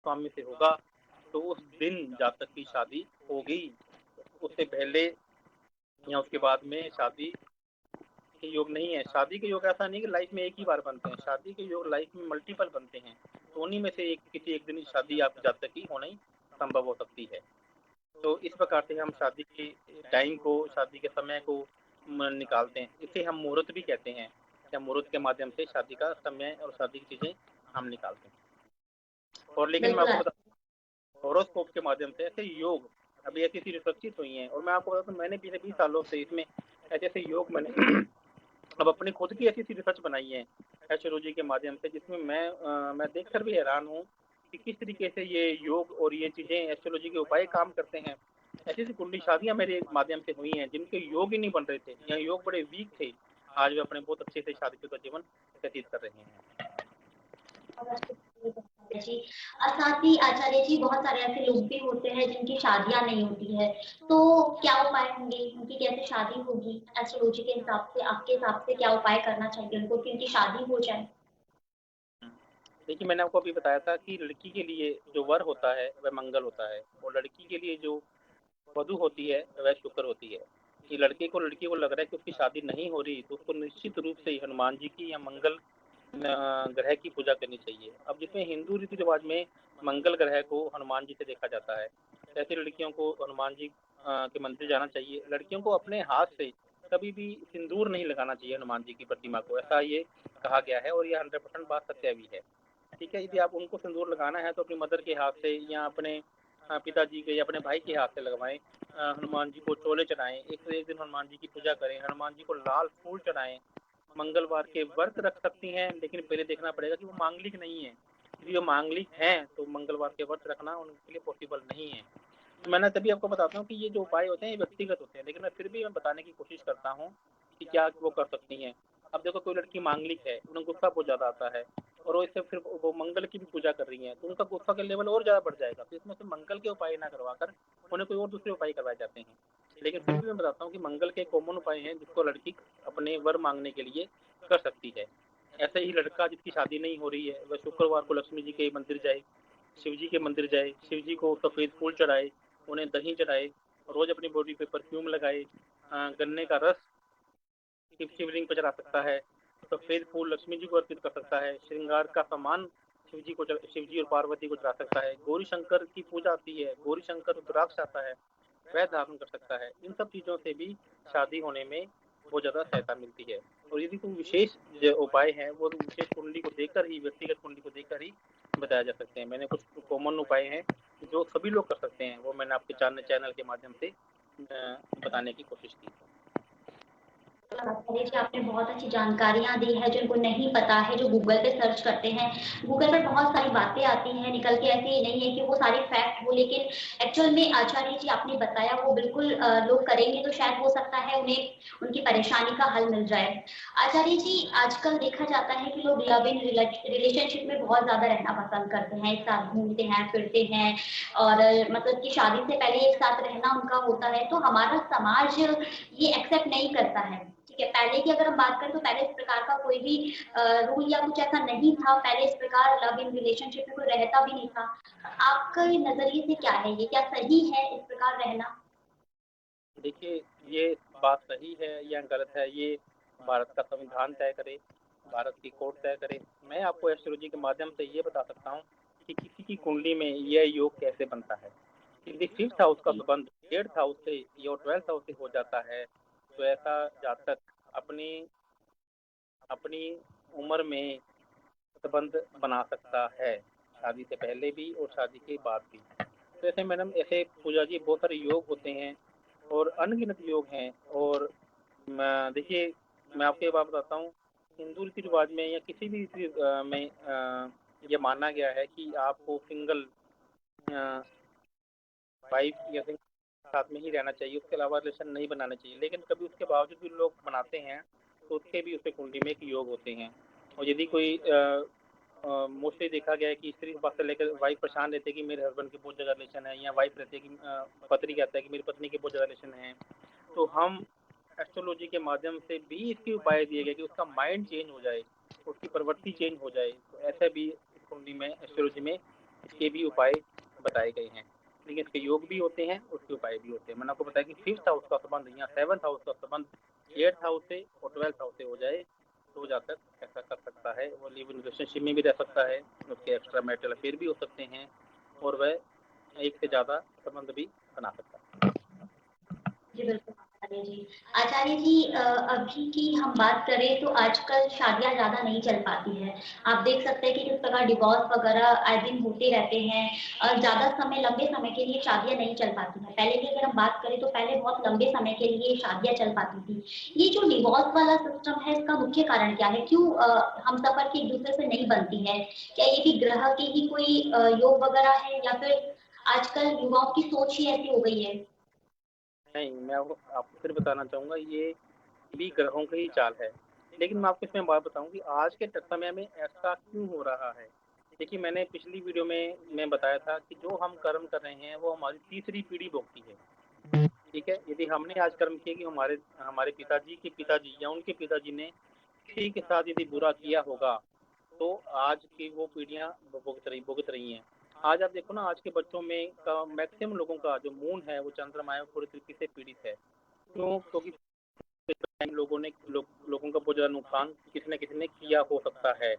स्वामी से होगा तो उस दिन जातक की शादी होगी। उससे पहले या उसके बाद में शादी के योग नहीं है। शादी के योग ऐसा नहीं कि लाइफ में एक ही बार बनते हैं, शादी के योग लाइफ में मल्टीपल बनते हैं। तो उन्हीं में से किसी एक दिन की शादी आपकी जातक की होना ही संभव हो सकती है। तो इस प्रकार से हम शादी के टाइम को, शादी के समय को निकालते हैं। इसे हम मुहूर्त भी कहते हैं। या मुहूर्त के माध्यम से शादी का समय और शादी की चीजें हम निकालते हैं। और लेकिन मैं बिल्कुल। आपको बता, हॉरोस्कोप के माध्यम से ऐसे योग अभी ऐसी ऐसी रिसर्चेस हुई हैं, और मैं आपको बताता हूँ मैंने पिछले 20 सालों से इसमें ऐसे ऐसे योग मैंने अब अपनी खुद की ऐसी ऐसी रिसर्च बनाई है एस्ट्रोलॉजी के माध्यम से, जिसमें मैं देखकर भी हैरान हूँ कि किस तरीके से ये योग और ये चीजें एस्ट्रोलॉजी के उपाय काम करते हैं। ऐसी ऐसी कुंडली शादियां मेरे माध्यम से हुई हैं जिनके योग ही नहीं बन रहे थे या योग बड़े वीक थे, आज वे अपने बहुत अच्छे से शादीशुदा जीवन व्यतीत कर रहे हैं। जी। साथ ही आचार्य जी बहुत सारे ऐसे लोग भी होते हैं जिनकी शादियां नहीं होती है, तो क्या उपाय होंगे, उनकी कैसे शादी होगी एस्ट्रोलॉजी के हिसाब से, आपके हिसाब से क्या उपाय करना चाहिए उनको कि उनकी शादी हो जाए? देखिए, मैंने आपको अभी बताया था कि लड़की के लिए जो वर होता है वह मंगल होता है, और लड़की के लिए जो वधु होती है वह शुक्र होती है। कि लड़की को लग रहा है कि उसकी शादी नहीं हो रही, तो उसको निश्चित रूप से हनुमान जी की या मंगल ग्रह की पूजा करनी चाहिए। अब जिसमें हिंदू रीति रिवाज में मंगल ग्रह को हनुमान जी से देखा जाता है, ऐसी लड़कियों को हनुमान जी के मंदिर जाना चाहिए। लड़कियों को अपने हाथ से कभी भी सिंदूर नहीं लगाना चाहिए हनुमान जी की प्रतिमा को, ऐसा ये कहा गया है, और ये 100% बात सत्य भी है। ठीक है, यदि आप उनको सिंदूर लगाना है तो अपनी मदर के हाथ से या अपने पिताजी के या अपने भाई के हाथ से लगवाएं। हनुमान जी को चोले चढ़ाएं, एक से एक दिन हनुमान जी की पूजा करें, हनुमान जी को लाल फूल चढ़ाएं। मंगलवार के व्रत रख सकती हैं, लेकिन पहले देखना पड़ेगा कि वो मांगलिक नहीं है। यदि वो मांगलिक हैं तो मंगलवार के व्रत रखना उनके लिए पॉसिबल नहीं है। तो मैंने तभी आपको बताता हूँ कि ये जो उपाय होते हैं ये व्यक्तिगत होते हैं, लेकिन मैं फिर भी मैं बताने की कोशिश करता हूँ कि क्या वो कर सकती हैं। अब देखो, कोई लड़की मांगलिक है, उन्हें गुस्सा बहुत ज्यादा आता है, और वो इससे फिर वो मंगल की भी पूजा कर रही है, तो उनका गुस्सा का लेवल और ज्यादा बढ़ जाएगा। तो इसमें से मंगल के उपाय ना करवाकर उन्हें कोई और दूसरे उपाय करवाए जाते हैं। लेकिन फिर भी मैं बताता हूँ कि मंगल के कॉमन उपाय हैं जिसको लड़की अपने वर मांगने के लिए कर सकती है। ऐसे ही लड़का जिसकी शादी नहीं हो रही है वह शुक्रवार को लक्ष्मी जी के मंदिर जाए, शिव जी के मंदिर जाए, शिव जी को सफेद फूल चढ़ाए, उन्हें दही चढ़ाए, रोज अपनी बॉडी पे परफ्यूम लगाए, गन्ने का रस शिवलिंग पर चढ़ा सकता है, सफेद फूल लक्ष्मी जी को अर्पित कर सकता है, श्रृंगार का सामान शिव जी और पार्वती को चढ़ा सकता है, गौरी शंकर की पूजा आती है, गौरी शंकर रुद्राक्ष आता है, वह धारण कर सकता है। इन सब चीजों से भी शादी होने में बहुत ज्यादा सहायता मिलती है। और यदि कोई विशेष जो उपाय है वो विशेष कुंडली को देखकर ही, व्यक्तिगत कुंडली को देखकर ही बताया जा सकते हैं। मैंने कुछ कॉमन उपाय हैं जो सभी लोग कर सकते हैं, वो मैंने आपके चैनल के माध्यम से बताने की कोशिश की। जी, आपने बहुत अच्छी जानकारियाँ दी है, जिनको नहीं पता है, जो गूगल पे सर्च करते हैं, गूगल पर बहुत सारी बातें आती हैं निकल के, ऐसे ही नहीं है कि वो सारी फैक्ट हो, लेकिन एक्चुअल में आचार्य जी आपने बताया वो बिल्कुल लोग करेंगे तो शायद हो सकता है उन्हें उनकी परेशानी का हल मिल जाए। आचार्य जी, आजकल देखा जाता है कि लोग लव इन रिलेशनशिप में बहुत ज़्यादा रहना पसंद करते हैं, एक साथ घूमते हैं, फिरते हैं, और मतलब कि शादी से पहले एक साथ रहना उनका होता है, तो हमारा समाज ये एक्सेप्ट नहीं करता है। ठीक है, पहले की अगर हम बात करें तो पहले इस प्रकार का कोई भी रूल या कुछ ऐसा नहीं था, पहले इस प्रकार लव इन रिलेशनशिप में कोई रहता भी नहीं था। आपके नजरिए से क्या है, ये क्या सही है इस प्रकार रहना? देखिए, ये बात सही है या गलत है, ये भारत का संविधान तय करे, भारत की कोर्ट तय करे। मैं आपको एस्ट्रोलॉजी के माध्यम से ये बता सकता हूँ कि किसी की कुंडली में यह योग कैसे बनता है। यदि फिफ्थ हाउस का संबंध एट्थ हाउस से या 12th हाउस से हो जाता है, तो ऐसा जातक अपनी अपनी उम्र में संबंध बना सकता है, शादी से पहले भी और शादी के बाद भी। तो ऐसे मैडम, ऐसे पूजा जी बहुत सारे योग होते हैं और अनगिनत योग हैं। और देखिए, मैं आपको ये बात बताता हूँ, हिंदू रीति रिवाज में या किसी भी रीति में ये माना गया है कि आपको सिंगल वाइफ या सिंगल साथ में ही रहना चाहिए, उसके अलावा रिलेशन नहीं बनाना चाहिए। लेकिन कभी उसके बावजूद भी लोग बनाते हैं, तो उसके भी उसके कुंडली में एक योग होते हैं। और यदि कोई मोस्टली देखा गया है कि स्त्री बात से लेकर वाइफ परेशान रहती है कि मेरे हस्बैंड के बहुत ज़्यादा रिलेशन है, या वाइफ रहती है कि पत्नी कहता है कि मेरी पत्नी के बहुत ज़्यादा रिलेशन है, तो हम एस्ट्रोलॉजी के माध्यम से भी इसके उपाय दिए गए कि उसका माइंड चेंज हो जाए, उसकी प्रवृत्ति चेंज हो जाए। तो ऐसे भी इस कुंडली में एस्ट्रोलॉजी में इसके भी उपाय बताए गए हैं, लेकिन इसके योग भी होते हैं, उसके उपाय भी होते हैं। मैंने आपको बताया कि 5th हाउस का संबंध या 7th हाउस का संबंध 8th हाउस से और 12th हाउस से हो जाए तो जातक ऐसा कर सकता है। वो लिव इन रिलेशनशिप में भी रह सकता है, उसके एक्स्ट्रा मैरिटल अफेयर भी हो सकते हैं और वह एक से ज़्यादा संबंध भी बना सकता है। जी बिल्कुल आचार्य जी। आचार्य जी अभी की हम बात करें तो आजकल शादियां ज्यादा नहीं चल पाती है। आप देख सकते हैं कि किस प्रकार डिवोर्स वगैरह आए दिन होते रहते हैं और ज्यादा समय लंबे समय के लिए शादियां नहीं चल पाती है। पहले की अगर हम बात करें तो पहले बहुत लंबे समय के लिए शादियां चल पाती थी। ये जो डिवोर्स वाला सिस्टम है इसका मुख्य कारण क्या है? क्यों हम सफर की एक दूसरे से नहीं बनती है? क्या ये भी ग्रह के ही कोई योग वगैरह है या फिर आजकल युवाओं की सोच ही ऐसी हो गई है? नहीं, मैं आपको फिर बताना चाहूँगा, ये भी ग्रहों की ही चाल है। लेकिन मैं आपको इसमें बात बताऊँ कि आज के समय में ऐसा क्यों हो रहा है। देखिए, मैंने पिछली वीडियो में मैं बताया था कि जो हम कर्म कर रहे हैं वो हमारी तीसरी पीढ़ी भोगती है। ठीक है, यदि हमने आज कर्म किया कि हमारे हमारे पिताजी के पिताजी या उनके पिताजी ने किसी के साथ यदि बुरा किया होगा तो आज की वो पीढ़ियां भुगत रही हैं। आज आप देखो ना, आज के बच्चों में का मैक्सिमम लोगों का जो मून है वो चंद्रमा है, वो पूरी तरीके से पीड़ित है। क्यों? क्योंकि लोगों का बहुत ज़्यादा नुकसान किसी न किसी ने किया हो सकता है,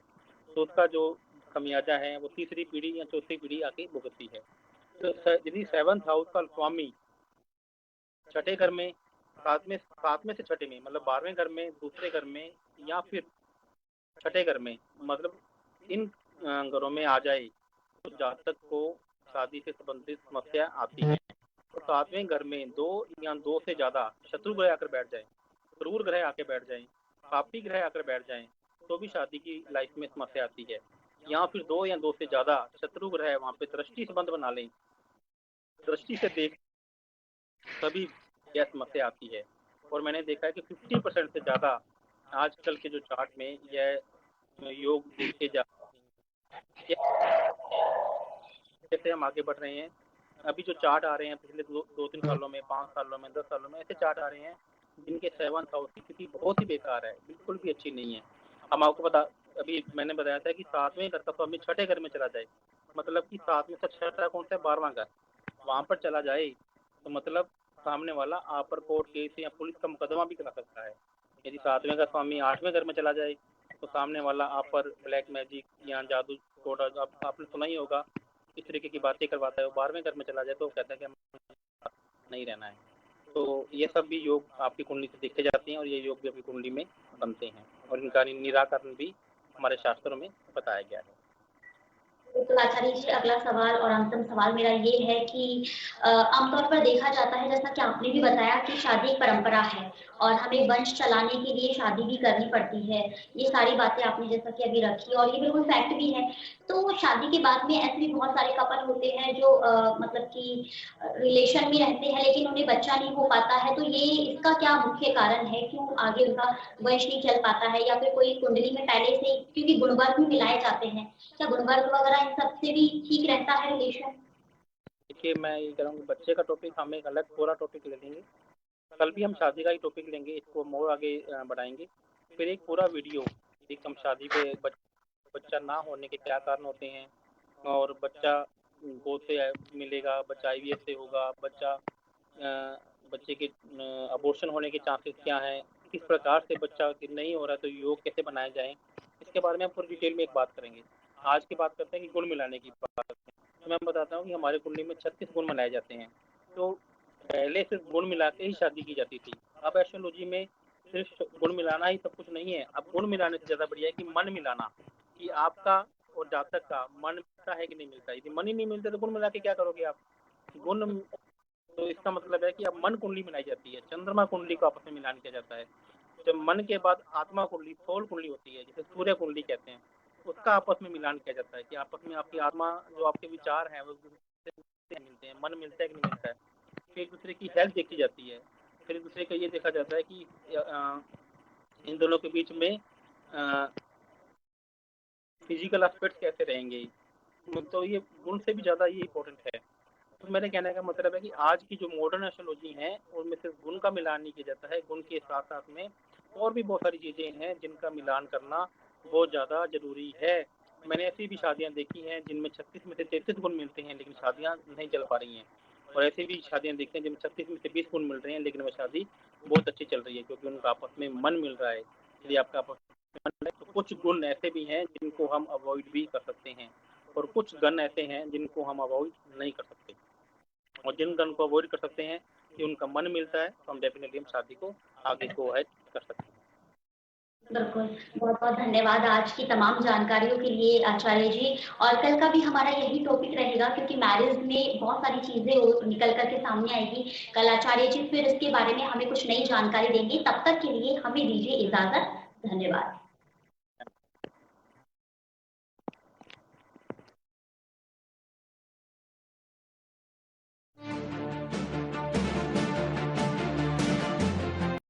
तो उसका जो खमियाजा है वो तीसरी पीढ़ी या चौथी पीढ़ी आके भुगतती है। तो यदि 7th हाउस का स्वामी छठे घर में, सातवें से छठे में, मतलब 12वें घर में, दूसरे घर में या फिर छठे घर में, मतलब इन घरों में आ जाए तो जातक को शादी से संबंधित समस्या आती है। तो 7वें घर में दो या दो से ज्यादा शत्रु ग्रह आकर बैठ जाए, क्रूर ग्रह आके बैठ जाए, पापी ग्रह आकर बैठ जाए, तो भी शादी की लाइफ में समस्या आती है। या फिर दो या दो से ज्यादा शत्रु ग्रह वहां पे दृष्टि संबंध बना लें, दृष्टि से देख, तभी यह समस्या आती है। और मैंने देखा है कि 50% से ज्यादा आजकल के जो चार्ट में यह योग देखे जा, जैसे हम आगे बढ़ रहे हैं, अभी जो चार्ट आ रहे हैं पिछले दो तीन सालों में, 5 सालों में, 10 सालों में, ऐसे चार्ट आ रहे हैं जिनके 7th हाउस की स्थिति बहुत ही बेकार है, बिल्कुल भी अच्छी नहीं है। हम आपको बता, अभी मैंने बताया था कि 7वें घर का स्वामी छठे घर में चला जाए, मतलब कि 7वें से छठा कौन सा है, 12वां घर, वहां पर चला जाए तो मतलब सामने वाला आप पर कोर्ट केस या पुलिस का मुकदमा भी करा सकता है। यदि 7वें का स्वामी 8वें घर में चला जाए तो सामने वाला आप पर ब्लैक मैजिक या जादू टोना, आपने सुना ही होगा, इस तरीके की बातें करवाता है। वो 12वें घर में चला जाए तो कहता है कि हम नहीं रहना है। तो ये सब भी योग आपकी कुंडली से देखे जाते हैं और ये योग भी आपकी कुंडली में बनते हैं और इनका निराकरण भी हमारे शास्त्रों में बताया गया है। तो आचार्य जी अगला सवाल और अंतिम सवाल मेरा ये है कि आमतौर पर देखा जाता है जैसा कि आपने भी बताया कि शादी एक परंपरा है और हमें वंश चलाने के लिए शादी भी करनी पड़ती है। ये सारी बातें आपने जैसा कि अभी रखी और ये बिल्कुल फैक्ट भी है। तो शादी के बाद में ऐसे भी बहुत सारे कपल होते हैं जो मतलब कि रिलेशन में रहते हैं लेकिन उन्हें बच्चा नहीं हो पाता है। तो ये इसका क्या मुख्य कारण है? क्यों आगे उनका वंश नहीं चल पाता है? या फिर कोई कुंडली में पहले से, क्योंकि गुणवर्ग भी मिलाए जाते हैं, क्या गुणवर्ग वगैरह इन सब से भी ठीक रहता है रिलेशन? देखिए, मैं ये कह रहा हूँ कि बच्चे का टॉपिक हम एक अलग पूरा टॉपिक ले लेंगे, कल भी हम शादी का ही टॉपिक लेंगे, इसको मोर आगे बढ़ाएंगे। फिर एक पूरा वीडियो, एक हम शादी पे बच्चा ना होने के क्या कारण होते हैं, और बच्चा गोद से मिलेगा, बच्चा आईवीएफ से होगा, बच्चे के अबॉर्शन होने के चांसेस क्या हैं, किस प्रकार से बच्चा नहीं हो रहा है तो योग कैसे बनाया जाए, इसके बारे में हम पूरी डिटेल में एक बात करेंगे। आज की बात करते हैं कि गुण मिलाने की बात करते हैं। तो मैं बताता हूँ कि हमारे कुंडली में 36 गुण मिलाए जाते हैं। तो पहले सिर्फ गुण मिला के ही शादी की जाती थी। अब एस्ट्रोलॉजी में सिर्फ गुण मिलाना ही सब कुछ नहीं है, अब गुण मिलाने से ज्यादा बढ़िया है कि मन मिलाना, कि आपका और जातक का मन मिलता है कि नहीं मिलता। यदि मन ही नहीं मिलता तो गुण मिला के क्या करोगे आप? गुण, तो इसका मतलब है कि अब मन कुंडली मिलाई जाती है, चंद्रमा कुंडली को आपस में मिलान किया जाता है। जब मन के बाद आत्मा कुंडली, सोल कुंडली होती है, जिसे सूर्य कुंडली कहते हैं, उसका आपस में मिलान किया जाता है कि आपस में आपकी आत्मा, जो आपके विचार हैं वो मिलते हैं, मन मिलता है कि नहीं मिलता है। फिर एक दूसरे की हेल्थ देखी जाती है, फिर एक दूसरे का ये देखा जाता है कि इन दोनों के बीच में फिजिकल एस्पेक्ट्स कैसे रहेंगे। तो ये गुण से भी ज्यादा ये इम्पोर्टेंट है। तो मेरे कहने का मतलब है कि आज की जो मॉडर्न एस्ट्रोलॉजी है उनमें सिर्फ गुण का मिलान नहीं किया जाता है, गुण के साथ साथ में और भी बहुत सारी चीजें हैं जिनका मिलान करना बहुत ज्यादा जरूरी है। मैंने ऐसी भी शादियां देखी हैं जिनमें 36 में से 33 गुण मिलते हैं लेकिन शादियां नहीं चल पा रही हैं, और ऐसी भी शादियां देखी हैं जिनमें 36 में से 20 गुण मिल रहे हैं लेकिन वह शादी बहुत अच्छी चल रही है, क्योंकि उनका आपस में मन मिल रहा है। यदि आपका आपस में मन है तो कुछ गुण ऐसे भी हैं जिनको हम अवॉइड भी कर सकते हैं, और कुछ गण ऐसे हैं जिनको हम अवॉइड नहीं कर सकते, और जिन गण को अवॉइड कर सकते हैं कि उनका मन मिलता है तो हम डेफिनेटली हम शादी को आगे को अहेड कर सकते हैं। बिल्कुल, बहुत-बहुत धन्यवाद आज की तमाम जानकारियों के लिए आचार्य जी। और कल का भी हमारा यही टॉपिक रहेगा, क्योंकि मैरिज में बहुत सारी चीज़ें निकल कर के सामने आएगी। कल आचार्य जी फिर इसके बारे में हमें कुछ नई जानकारी देंगे। तब तक के लिए हमें दीजिए इजाज़त। धन्यवाद।